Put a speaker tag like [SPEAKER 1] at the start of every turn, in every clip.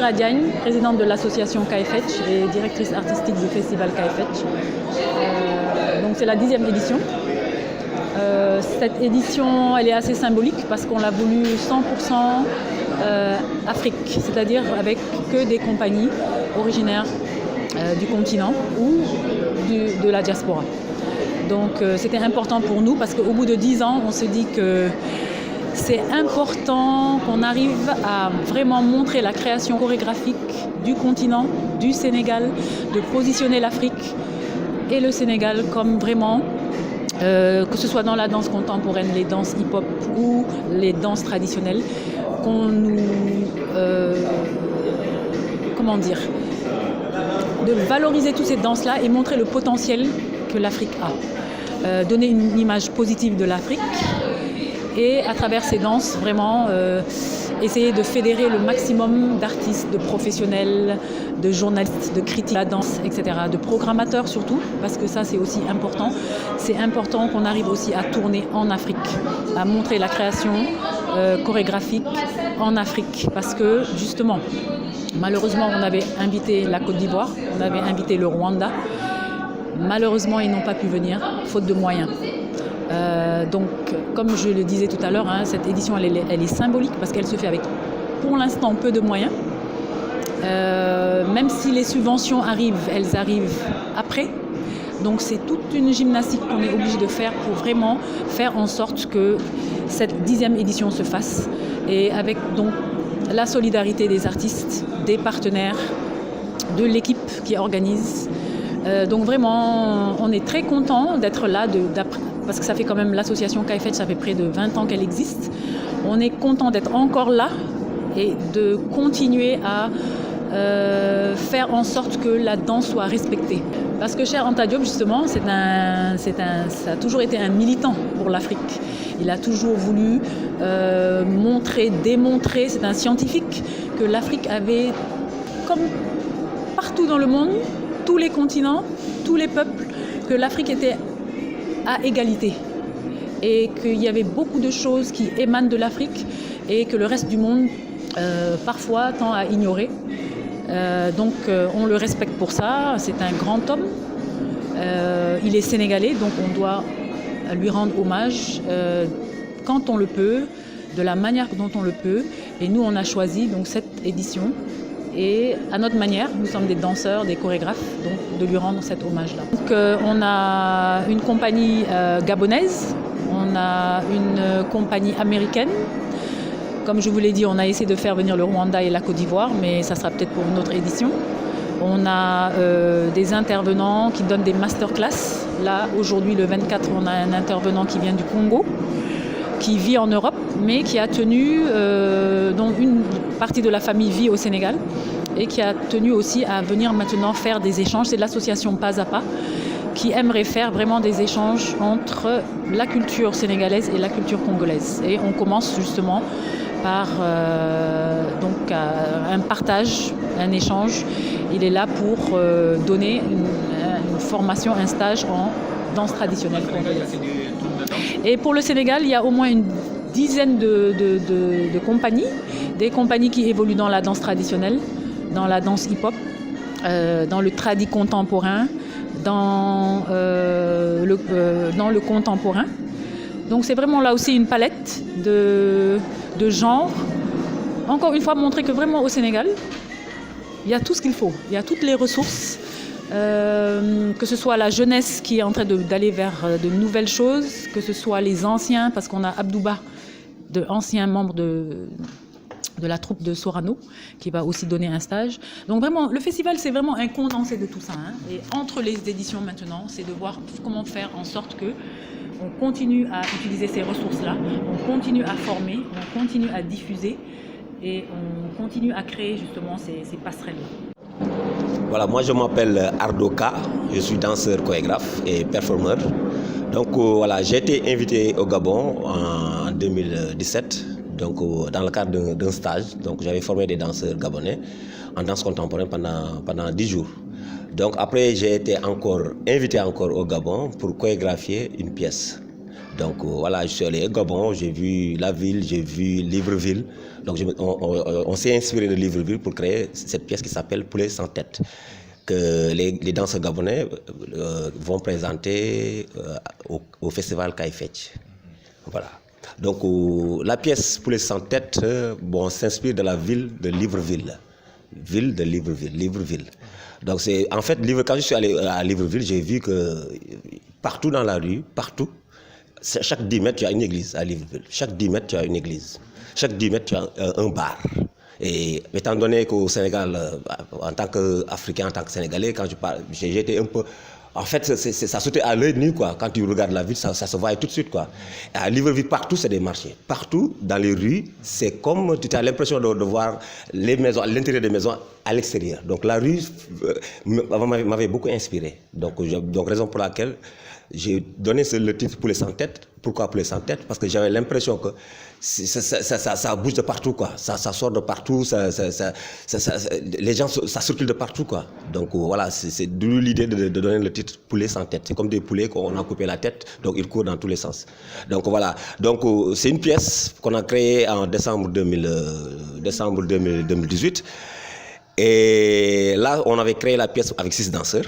[SPEAKER 1] Sandra Diagne, présidente de l'association KFH et directrice artistique du festival KFH. Donc c'est la 10e édition. Cette édition, elle est assez symbolique parce qu'on l'a voulu 100% Afrique, c'est-à-dire avec que des compagnies originaires du continent ou de la diaspora. Donc c'était important pour nous parce qu'au bout de 10 ans, on se dit que c'est important qu'on arrive à vraiment montrer la création chorégraphique du continent, du Sénégal, de positionner l'Afrique et le Sénégal comme vraiment, que ce soit dans la danse contemporaine, les danses hip-hop ou les danses traditionnelles, qu'on nous... comment dire, de valoriser toutes ces danses-là et montrer le potentiel que l'Afrique a. Donner une image positive de l'Afrique et à travers ces danses, vraiment essayer de fédérer le maximum d'artistes, de professionnels, de journalistes, de critiques de la danse, etc., de programmateurs surtout, parce que ça c'est aussi important. C'est important qu'on arrive aussi à tourner en Afrique, à montrer la création chorégraphique en Afrique, parce que justement, malheureusement on avait invité la Côte d'Ivoire, on avait invité le Rwanda. Malheureusement, ils n'ont pas pu venir, faute de moyens. Donc, comme je le disais tout à l'heure, cette édition, elle est symbolique parce qu'elle se fait avec, pour l'instant, peu de moyens. Même si les subventions arrivent, elles arrivent après. Donc, c'est toute une gymnastique qu'on est obligé de faire pour vraiment faire en sorte que cette 10e édition se fasse. Et avec donc la solidarité des artistes, des partenaires, de l'équipe qui organise. Donc vraiment, on est très content d'être là, parce que ça fait quand même l'association KFH, ça fait près de 20 ans qu'elle existe. On est content d'être encore là et de continuer à faire en sorte que la danse soit respectée. Parce que Cheikh Anta Diop, justement, ça a toujours été un militant pour l'Afrique. Il a toujours voulu démontrer, c'est un scientifique, que l'Afrique avait, comme partout dans le monde, tous les continents, tous les peuples, que l'Afrique était à égalité et qu'il y avait beaucoup de choses qui émanent de l'Afrique et que le reste du monde parfois tend à ignorer. Donc on le respecte pour ça, c'est un grand homme, il est sénégalais, donc on doit lui rendre hommage quand on le peut, de la manière dont on le peut, et nous on a choisi donc cette édition. Et à notre manière, nous sommes des danseurs, des chorégraphes, donc de lui rendre cet hommage-là. Donc on a une compagnie gabonaise, on a une compagnie américaine. Comme je vous l'ai dit, on a essayé de faire venir le Rwanda et la Côte d'Ivoire, mais ça sera peut-être pour une autre édition. On a des intervenants qui donnent des masterclass. Là, aujourd'hui, le 24, on a un intervenant qui vient du Congo, qui vit en Europe, mais qui a tenu, dont une partie de la famille vit au Sénégal, et qui a tenu aussi à venir maintenant faire des échanges. C'est l'association Pas à Pas, qui aimerait faire vraiment des échanges entre la culture sénégalaise et la culture congolaise. Et on commence justement par donc, un partage, un échange. Il est là pour donner une formation, un stage en danse traditionnelle congolaise. Et pour le Sénégal, il y a au moins une dizaine de compagnies, des compagnies qui évoluent dans la danse traditionnelle, dans la danse hip-hop, dans le tradi contemporain, dans le contemporain. Donc c'est vraiment là aussi une palette de genres. Encore une fois, montrer que vraiment au Sénégal, il y a tout ce qu'il faut, il y a toutes les ressources. Que ce soit la jeunesse qui est en train d'aller vers de nouvelles choses, que ce soit les anciens, parce qu'on a Abdouba, ancien membre de la troupe de Sorano, qui va aussi donner un stage. Donc vraiment, le festival, c'est vraiment un condensé de tout ça. Et entre les éditions maintenant, c'est de voir comment faire en sorte que on continue à utiliser ces ressources-là, on continue à former, on continue à diffuser et on continue à créer justement ces passerelles-là.
[SPEAKER 2] Voilà, moi je m'appelle Ardoka, je suis danseur, chorégraphe et performeur. Donc voilà, j'ai été invité au Gabon en 2017, donc dans le cadre d'un stage. Donc j'avais formé des danseurs gabonais en danse contemporaine pendant 10 jours. Donc après j'ai été invité encore au Gabon pour chorégraphier une pièce. Donc voilà, je suis allé au Gabon, j'ai vu la ville, j'ai vu Libreville. Donc on s'est inspiré de Libreville pour créer cette pièce qui s'appelle Poulet sans tête, que les danseurs gabonais vont présenter au festival Kai Fetch. Voilà. Donc la pièce Poulet sans tête s'inspire de la ville de Libreville. Ville de Libreville. Donc c'est en fait, quand je suis allé à Libreville, j'ai vu que partout dans la rue, partout, chaque 10 mètres, tu as une église à Libreville. Chaque 10 mètres, tu as une église. Chaque 10 mètres, tu as un bar. Et étant donné qu'au Sénégal, en tant qu'Africain, en tant que Sénégalais, quand je parle, j'ai été un peu... En fait, ça sautait à l'œil nu, quoi. Quand tu regardes la ville, ça se voit tout de suite, quoi. À Libreville, partout, c'est des marchés. Partout, dans les rues, c'est comme tu as l'impression de voir les maisons, l'intérieur des maisons à l'extérieur. Donc la rue m'avait beaucoup inspiré. Donc raison pour laquelle j'ai donné le titre Poulet sans tête. Pourquoi Poulet sans tête? Parce que j'avais l'impression que ça bouge de partout, quoi. Ça sort de partout, les gens, ça circule de partout, quoi. Donc voilà, c'est d'où l'idée de donner le titre Poulet sans tête. C'est comme des poulets qu'on a coupé la tête, donc ils courent dans tous les sens. Donc voilà, donc c'est une pièce qu'on a créée en décembre 2018. Et là, on avait créé la pièce avec 6 danseurs.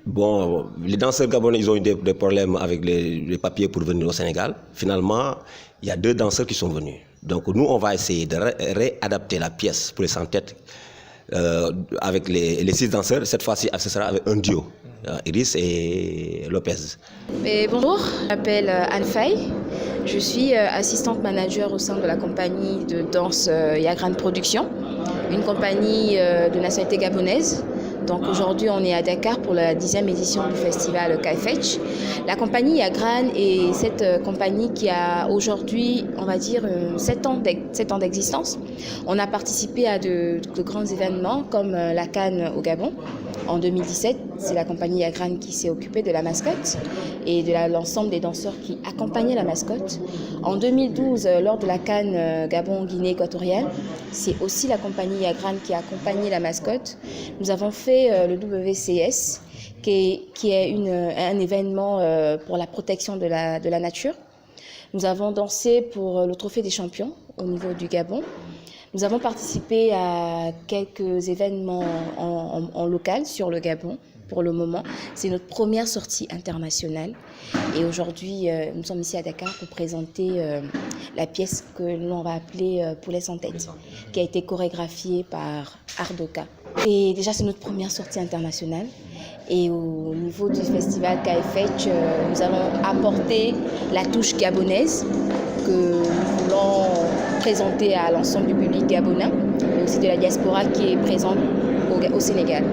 [SPEAKER 2] Bon, les danseurs gabonais, ils ont eu des problèmes avec les papiers pour venir au Sénégal. Finalement, il y a 2 danseurs qui sont venus. Donc nous, on va essayer de réadapter la pièce Poulet sans tête avec les 6 danseurs. Cette fois-ci, ce sera avec un duo, Iris et Lopez.
[SPEAKER 3] Bonjour, je m'appelle Anne Faye. Je suis assistante manager au sein de la compagnie de danse Yagran Production, une compagnie de nationalité gabonaise. Donc aujourd'hui, on est à Dakar pour la 10e édition du festival Kai Fetch. La compagnie Yagran est cette compagnie qui a aujourd'hui, on va dire, 7 ans d'existence. On a participé à de grands événements comme la Cannes au Gabon. En 2017, c'est la compagnie Yagran qui s'est occupée de la mascotte et de l'ensemble des danseurs qui accompagnaient la mascotte. En 2012, lors de la Cannes Gabon-Guinée équatoriale, c'est aussi la compagnie Yagran qui a accompagné la mascotte. Nous avons fait le WCS, qui est un événement pour la protection de la nature. Nous avons dansé pour le Trophée des champions au niveau du Gabon. Nous avons participé à quelques événements en local sur le Gabon pour le moment. C'est notre première sortie internationale. Et aujourd'hui, nous sommes ici à Dakar pour présenter la pièce que l'on va appeler Poulet sans tête, qui a été chorégraphiée par Ardoka. Et déjà, c'est notre première sortie internationale. Et au niveau du festival Kai Fetch, nous allons apporter la touche gabonaise que nous voulons présenter à l'ensemble du public gabonais, mais aussi de la diaspora qui est présente au Sénégal.